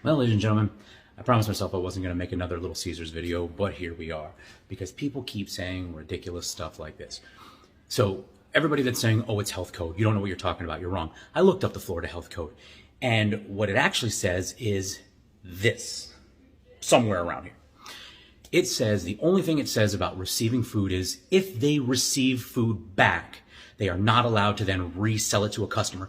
Well, ladies and gentlemen, I promised myself I wasn't going to make another Little Caesars video, but here we are, because people keep saying ridiculous stuff like this. So everybody that's saying, oh, it's health code, you don't know what you're talking about, you're wrong. I looked up the Florida health code, and what it actually says is this, somewhere around here. It says, the only thing it says about receiving food is if they receive food back, they are not allowed to then resell it to a customer.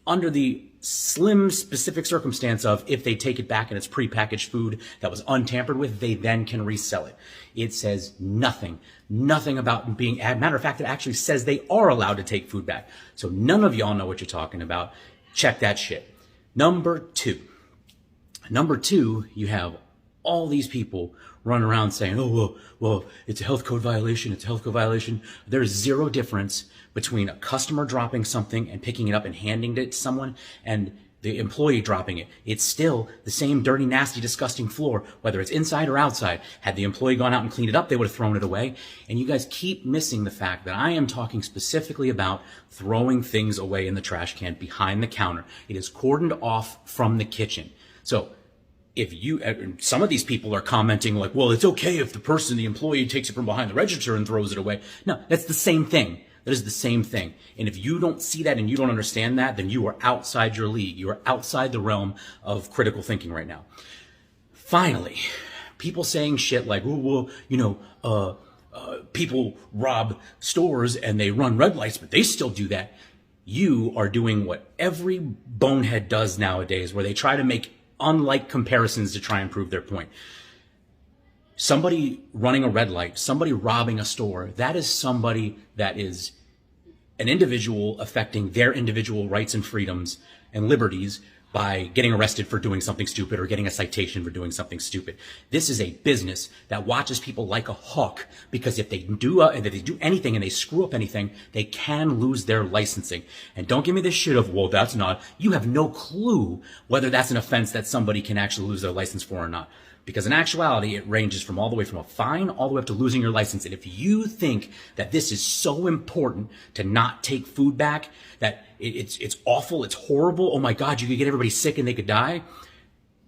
Under the slim specific circumstance of if they take it back and it's prepackaged food that was untampered with, they then can resell it. It says nothing about being, matter of fact, it actually says they are allowed to take food back. So none of y'all know what you're talking about. Check that shit. Number two, you have all these people run around saying, oh, well, it's a health code violation. It's a health code violation. There's zero difference between a customer dropping something and picking it up and handing it to someone and the employee dropping it. It's still the same dirty, nasty, disgusting floor, whether it's inside or outside. Had the employee gone out and cleaned it up, they would have thrown it away. And you guys keep missing the fact that I am talking specifically about throwing things away in the trash can behind the counter. It is cordoned off from the kitchen. So if some of these people are commenting like, well, it's okay if the employee takes it from behind the register and throws it away. No, that's the same thing. That is the same thing. And if you don't see that and you don't understand that, then you are outside your league. You are outside the realm of critical thinking right now. Finally, people saying shit like, oh, well, people rob stores and they run red lights, but they still do that. You are doing what every bonehead does nowadays, where they try to make unlike comparisons to try and prove their point. Somebody running a red light, somebody robbing a store, that is somebody that is an individual affecting their individual rights and freedoms and liberties by getting arrested for doing something stupid or getting a citation for doing something stupid. This is a business that watches people like a hawk, because if they do anything and they screw up anything, they can lose their licensing. And don't give me this shit of, well, that's not, you have no clue whether that's an offense that somebody can actually lose their license for or not. Because in actuality, it ranges from all the way from a fine all the way up to losing your license. And if you think that this is so important to not take food back, that it's awful, it's horrible, oh my God, you could get everybody sick and they could die,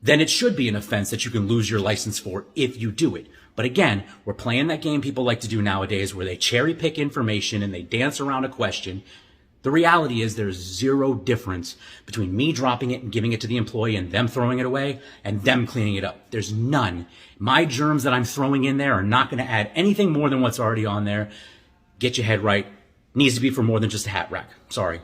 then it should be an offense that you can lose your license for if you do it. But again, we're playing that game people like to do nowadays, where they cherry pick information and they dance around a question. The reality is there's zero difference between me dropping it and giving it to the employee and them throwing it away and them cleaning it up. There's none. My germs that I'm throwing in there are not going to add anything more than what's already on there. Get your head right. Needs to be for more than just a hat rack. Sorry.